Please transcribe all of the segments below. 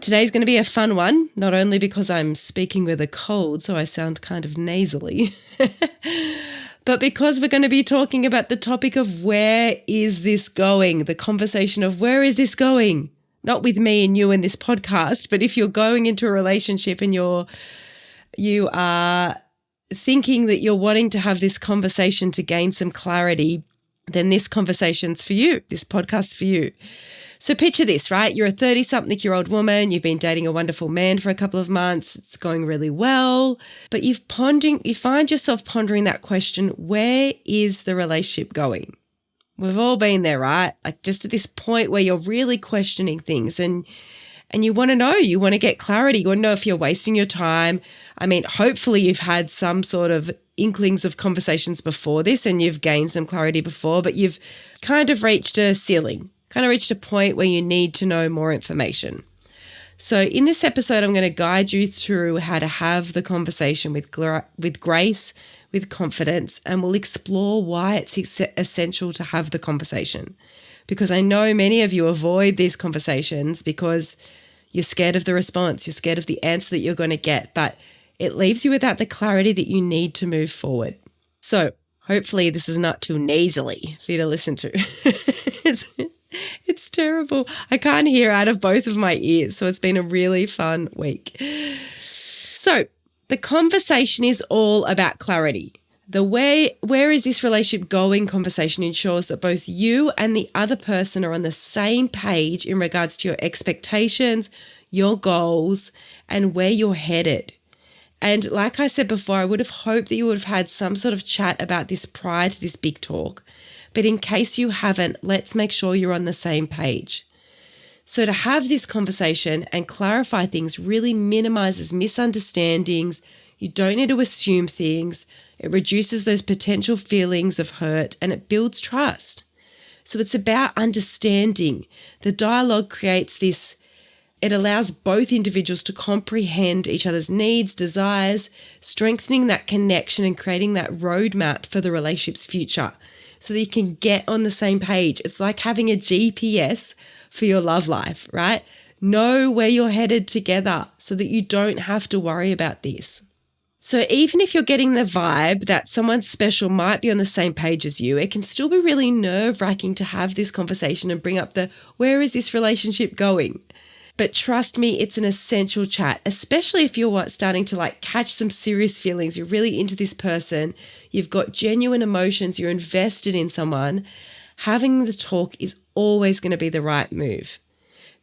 Today's going to be a fun one, not only because I'm speaking with a cold, so I sound kind of nasally, but because we're going to be talking about the topic of where is this going, the conversation of where is this going? Not with me and you in this podcast, but if you're going into a relationship and you are thinking that you're wanting to have this conversation to gain some clarity, then this conversation's for you. This podcast's for you. So picture this, right? You're a 30-something-year-old woman. You've been dating a wonderful man for a couple of months. It's going really well, but you find yourself pondering that question, where is the relationship going? We've all been there, right? Like just at this point where you're really questioning things and you want to know, you want to get clarity. You want to know if you're wasting your time. I mean, hopefully you've had some sort of inklings of conversations before this and you've gained some clarity before, but you've kind of reached a ceiling, kind of reached a point where you need to know more information. So in this episode, I'm going to guide you through how to have the conversation with grace, with confidence, and we'll explore why it's essential to have the conversation. Because I know many of you avoid these conversations because you're scared of the response, you're scared of the answer that you're going to get, but it leaves you without the clarity that you need to move forward. So hopefully this is not too nasally for you to listen to. It's terrible. I can't hear out of both of my ears, so it's been a really fun week. So the conversation is all about clarity. The where is this relationship going conversation ensures that both you and the other person are on the same page in regards to your expectations, your goals, and where you're headed. And like I said before, I would have hoped that you would have had some sort of chat about this prior to this big talk. But in case you haven't, let's make sure you're on the same page. So to have this conversation and clarify things really minimizes misunderstandings. You don't need to assume things. It reduces those potential feelings of hurt and it builds trust. So it's about understanding. The dialogue creates this. It allows both individuals to comprehend each other's needs, desires, strengthening that connection and creating that roadmap for the relationship's future so that you can get on the same page. It's like having a GPS for your love life, right? Know where you're headed together so that you don't have to worry about this. So even if you're getting the vibe that someone special might be on the same page as you, it can still be really nerve-wracking to have this conversation and bring up the, where is this relationship going? But trust me, it's an essential chat, especially if you're starting to catch some serious feelings. You're really into this person. You've got genuine emotions. You're invested in someone. Having the talk is always going to be the right move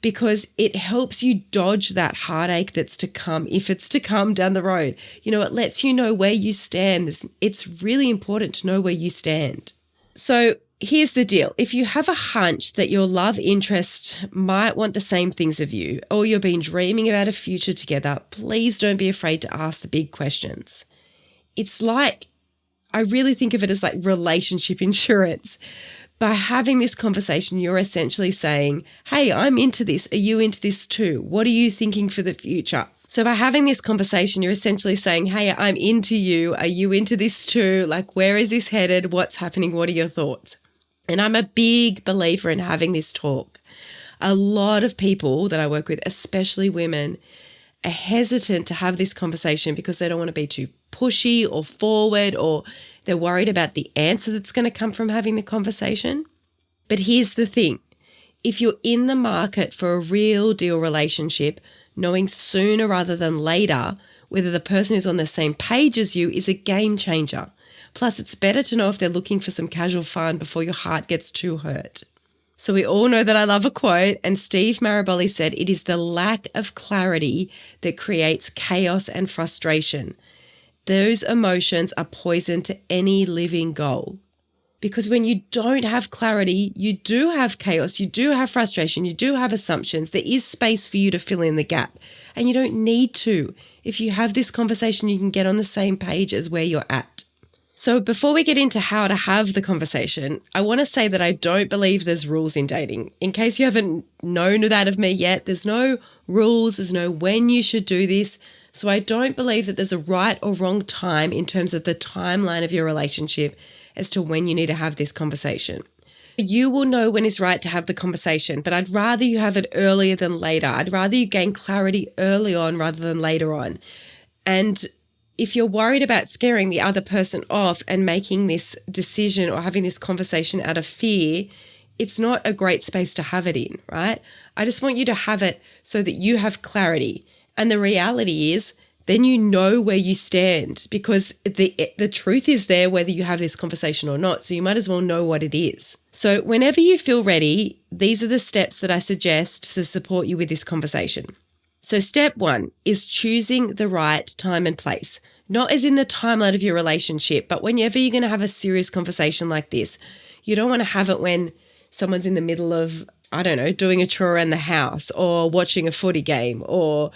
because it helps you dodge that heartache that's to come, if it's to come down the road. It lets you know where you stand. It's really important to know where you stand. So here's the deal. If you have a hunch that your love interest might want the same things of you, or you've been dreaming about a future together, please don't be afraid to ask the big questions. It's I really think of it as like relationship insurance. By having this conversation, you're essentially saying, hey, I'm into this. Are you into this too? What are you thinking for the future? So by having this conversation, you're essentially saying, hey, I'm into you. Are you into this too? Where is this headed? What's happening? What are your thoughts? And I'm a big believer in having this talk. A lot of people that I work with, especially women, are hesitant to have this conversation because they don't want to be too pushy or forward, or they're worried about the answer that's going to come from having the conversation. But here's the thing. If you're in the market for a real deal relationship, knowing sooner rather than later whether the person is on the same page as you is a game changer. Plus, it's better to know if they're looking for some casual fun before your heart gets too hurt. So we all know that I love a quote, and Steve Maraboli said, it is the lack of clarity that creates chaos and frustration. Those emotions are poison to any living goal. Because when you don't have clarity, you do have chaos, you do have frustration, you do have assumptions. There is space for you to fill in the gap, and you don't need to. If you have this conversation, you can get on the same page as where you're at. So before we get into how to have the conversation, I want to say that I don't believe there's rules in dating. In case you haven't known that of me yet, there's no rules, there's no when you should do this. So I don't believe that there's a right or wrong time in terms of the timeline of your relationship as to when you need to have this conversation. You will know when it's right to have the conversation, but I'd rather you have it earlier than later. I'd rather you gain clarity early on rather than later on. And if you're worried about scaring the other person off and making this decision or having this conversation out of fear, it's not a great space to have it in, right? I just want you to have it so that you have clarity. And the reality is, then you know where you stand, because the truth is there whether you have this conversation or not. So you might as well know what it is. So whenever you feel ready, these are the steps that I suggest to support you with this conversation. So step 1 is choosing the right time and place, not as in the timeline of your relationship, but whenever you're going to have a serious conversation like this, you don't want to have it when someone's in the middle of, I don't know, doing a chore around the house or watching a footy game or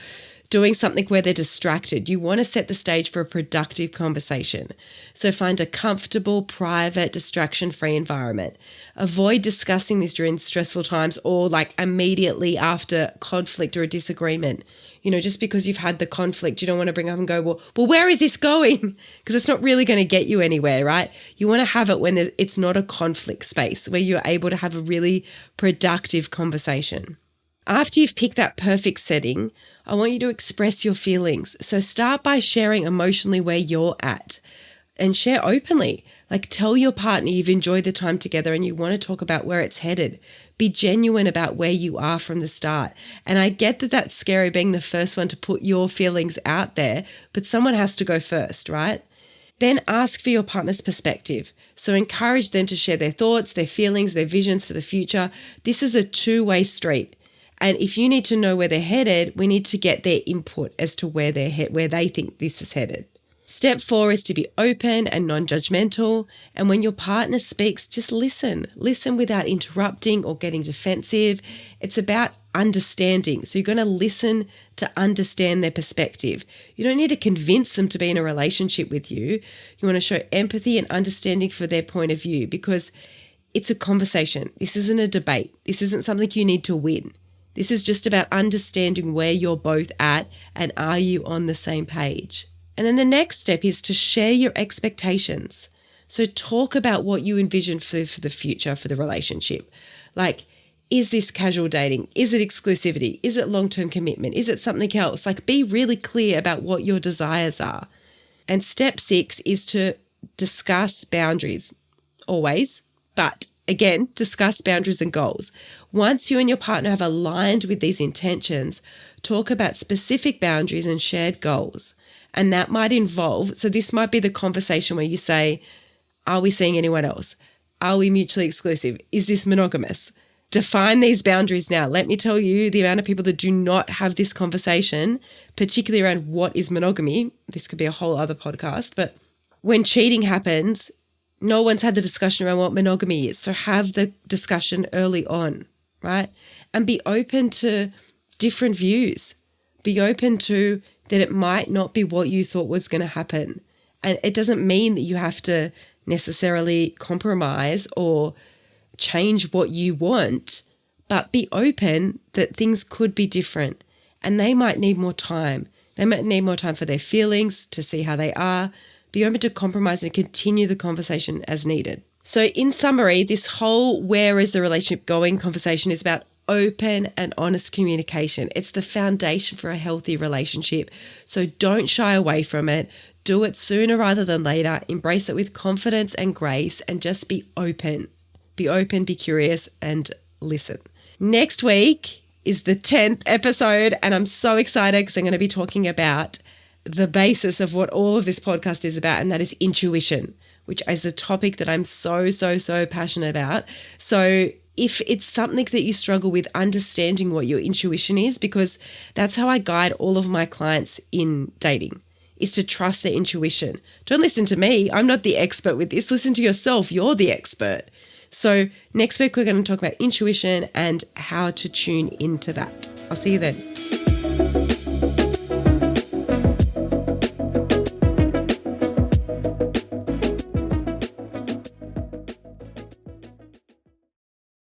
doing something where they're distracted. You want to set the stage for a productive conversation. So find a comfortable, private, distraction-free environment. Avoid discussing this during stressful times or like immediately after conflict or a disagreement. You know, just because you've had the conflict, you don't want to bring up and go, well, where is this going? Because it's not really going to get you anywhere, right? You want to have it when it's not a conflict space, where you're able to have a really productive conversation. After you've picked that perfect setting, I want you to express your feelings. So start by sharing emotionally where you're at and share openly. Like tell your partner you've enjoyed the time together and you want to talk about where it's headed. Be genuine about where you are from the start. And I get that that's scary being the first one to put your feelings out there, but someone has to go first, right? Then ask for your partner's perspective. So encourage them to share their thoughts, their feelings, their visions for the future. This is a two-way street. And if you need to know where they're headed, we need to get their input as to where they think this is headed. Step 4 is to be open and non-judgmental. And when your partner speaks, just listen. Listen without interrupting or getting defensive. It's about understanding. So you're going to listen to understand their perspective. You don't need to convince them to be in a relationship with you. You want to show empathy and understanding for their point of view, because it's a conversation. This isn't a debate. This isn't something you need to win. This is just about understanding where you're both at and are you on the same page. And then the next step is to share your expectations. So talk about what you envision for the future for the relationship. Like, is this casual dating? Is it exclusivity? Is it long-term commitment? Is it something else? Like, be really clear about what your desires are. And step 6 is to discuss boundaries, always, but again, discuss boundaries and goals. Once you and your partner have aligned with these intentions, talk about specific boundaries and shared goals. And that might involve, so this might be the conversation where you say, are we seeing anyone else? Are we mutually exclusive? Is this monogamous? Define these boundaries now. Let me tell you, the amount of people that do not have this conversation, particularly around what is monogamy, this could be a whole other podcast, but when cheating happens, no one's had the discussion around what monogamy is. So have the discussion early on, right? And be open to different views. Be open to that it might not be what you thought was going to happen. And it doesn't mean that you have to necessarily compromise or change what you want, but be open that things could be different and they might need more time. They might need more time for their feelings, to see how they are. Be open to compromise and continue the conversation as needed. So in summary, this whole where is the relationship going conversation is about open and honest communication. It's the foundation for a healthy relationship. So don't shy away from it. Do it sooner rather than later. Embrace it with confidence and grace and just be open. Be open, be curious, and listen. Next week is the 10th episode, and I'm so excited because I'm going to be talking about the basis of what all of this podcast is about, and that is intuition, which is a topic that I'm so passionate about. So if it's something that you struggle with, understanding what your intuition is, because that's how I guide all of my clients in dating, is to trust their intuition. Don't listen to me. I'm not the expert with this. Listen to yourself. You're the expert. So next week, we're going to talk about intuition and how to tune into that. I'll see you then.